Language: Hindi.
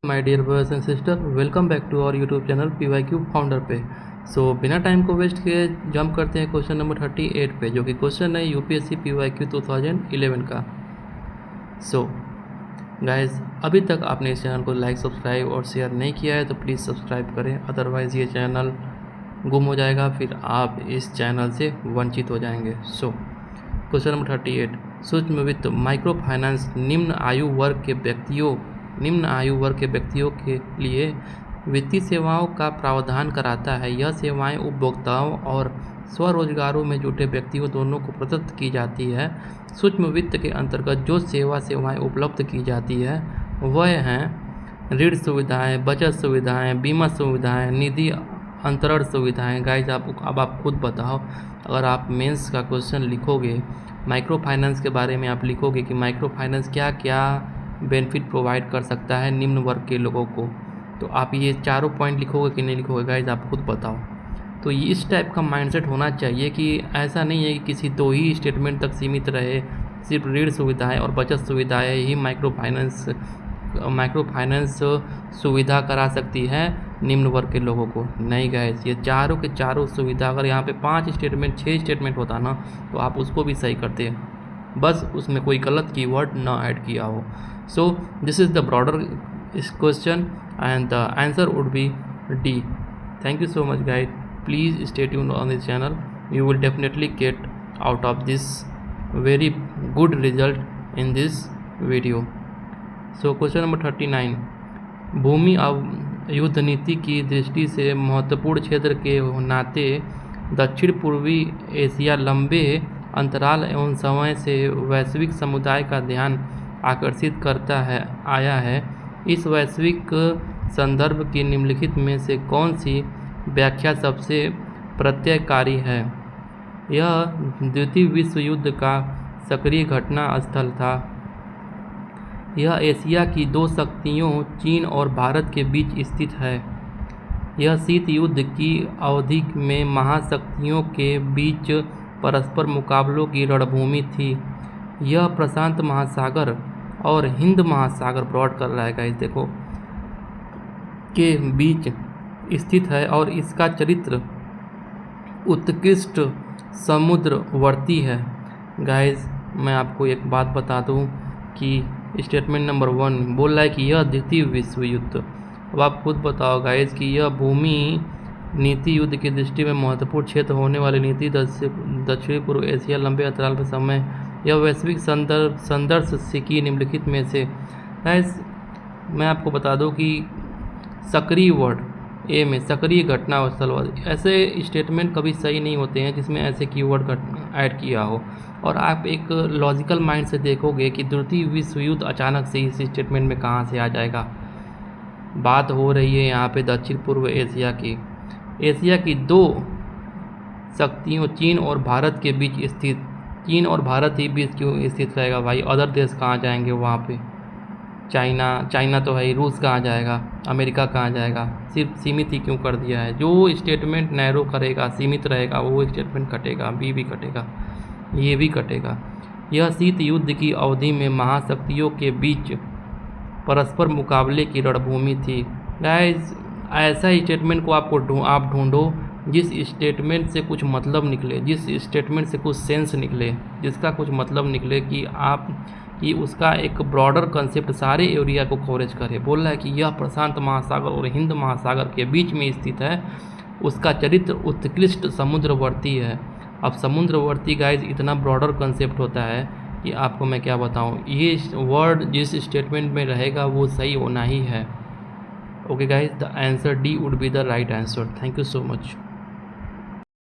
My dear brothers and sister, welcome back to our YouTube channel PYQ founder पे। बिना टाइम को वेस्ट किए जंप करते हैं क्वेश्चन नंबर 38 पे, जो कि क्वेश्चन है यूपीएससी PYQ 2011 का। गाइस, अभी तक आपने इस चैनल को लाइक, सब्सक्राइब और शेयर नहीं किया है तो प्लीज़ सब्सक्राइब करें, अदरवाइज़ ये चैनल गुम हो जाएगा, फिर आप इस चैनल से वंचित हो जाएंगे। क्वेश्चन नंबर 38, सूक्ष्म वित्त माइक्रो फाइनेंस निम्न आयु वर्ग के व्यक्तियों के लिए वित्तीय सेवाओं का प्रावधान कराता है। यह सेवाएं उपभोक्ताओं और स्वरोजगारों में जुटे व्यक्तियों दोनों को प्रदत्त की जाती है। सूक्ष्म वित्त के अंतर्गत जो सेवाएं उपलब्ध की जाती है वह हैं ऋण सुविधाएं, बचत सुविधाएं, बीमा सुविधाएं, निधि अंतरण सुविधाएं। गाइज, अब आप खुद बताओ, अगर आप मेंस का क्वेश्चन लिखोगे माइक्रो फाइनेंस के बारे में, आप लिखोगे कि माइक्रो फाइनेंस क्या क्या बेनिफिट प्रोवाइड कर सकता है निम्न वर्ग के लोगों को, तो आप ये चारों पॉइंट लिखोगे कि नहीं लिखोगे? गाइज, आप खुद बताओ। तो ये इस टाइप का माइंडसेट होना चाहिए कि ऐसा नहीं है कि किसी दो ही स्टेटमेंट तक सीमित रहे, सिर्फ ऋण सुविधाएं और बचत सुविधाएं ही माइक्रो फाइनेंस सुविधा करा सकती है निम्न वर्ग के लोगों को। नहीं गाइज, ये चारों के चारों सुविधा, अगर यहाँ पे 5 स्टेटमेंट 6 स्टेटमेंट होता ना तो आप उसको भी सही करते, बस उसमें कोई गलत कीवर्ड ना ऐड किया हो। This is the broader question and the answer would be D. Thank you so much guys. Please stay tuned on this channel. You will definitely get out of this very good result in this video. Question number 39. भूमि युद्ध नीति की दृष्टि से महत्वपूर्ण क्षेत्र के नाते दक्षिण पूर्वी एशिया लंबे अंतराल एवं समय से वैश्विक समुदाय का ध्यान आकर्षित करता आया है। इस वैश्विक संदर्भ की निम्नलिखित में से कौन सी व्याख्या सबसे प्रत्ययकारी है? यह द्वितीय विश्व युद्ध का सक्रिय घटना स्थल था। यह एशिया की दो शक्तियों चीन और भारत के बीच स्थित है। यह शीत युद्ध की अवधि में महाशक्तियों के बीच परस्पर मुकाबलों की रणभूमि थी। यह प्रशांत महासागर और हिंद महासागर, ब्रॉड कर रहा है गाइस, देखो, के बीच स्थित है और इसका चरित्र उत्कृष्ट समुद्रवर्ती है। गाइस, मैं आपको एक बात बता दूं कि स्टेटमेंट नंबर 1 बोल रहा है कि यह द्वितीय विश्व युद्ध। अब आप खुद बताओ गाइस कि यह भूमि नीति युद्ध की दृष्टि में महत्वपूर्ण क्षेत्र होने वाली नीति दक्षिण पूर्व एशिया लंबे अंतराल पर समय, यह वैश्विक संदर्भ से की निम्नलिखित में से। गाइस, मैं आपको बता दूं कि सक्रिय वर्ड ए में सक्रिय घटना स्थल, ऐसे स्टेटमेंट कभी सही नहीं होते हैं जिसमें ऐसे कीवर्ड ऐड किया हो। और आप एक लॉजिकल माइंड से देखोगे कि द्वितीय विश्व युद्ध अचानक से इस स्टेटमेंट में कहाँ से आ जाएगा। बात हो रही है यहाँ पे दक्षिण पूर्व एशिया की। एशिया की दो शक्तियों चीन और भारत के बीच स्थित, चीन और भारत ही बीच क्यों स्थित रहेगा भाई? अदर देश कहाँ जाएंगे वहाँ पे? चाइना तो है ही, रूस कहाँ जाएगा, अमेरिका कहाँ जाएगा? सिर्फ सीमित ही क्यों कर दिया है? जो स्टेटमेंट नैरो करेगा, सीमित रहेगा, वो स्टेटमेंट कटेगा, बी भी कटेगा, ये भी कटेगा। यह शीत युद्ध की अवधि में महाशक्तियों के बीच परस्पर मुकाबले की रणभूमि थी। गाइस, ऐसा स्टेटमेंट को आप ढूंढो जिस स्टेटमेंट से कुछ मतलब निकले, जिस स्टेटमेंट से कुछ सेंस निकले, जिसका कुछ मतलब निकले कि उसका एक ब्रॉडर कंसेप्ट सारे एरिया को कवरेज करे। बोल रहा है कि यह प्रशांत महासागर और हिंद महासागर के बीच में स्थित है, उसका चरित्र उत्कृष्ट समुद्रवर्ती है। अब समुद्रवर्ती गाइज इतना ब्रॉडर कंसेप्ट होता है कि आपको मैं क्या बताऊं, ये वर्ड जिस स्टेटमेंट में रहेगा वो सही होना ही है। Okay guys, the answer D would be the right answer. Thank you so much.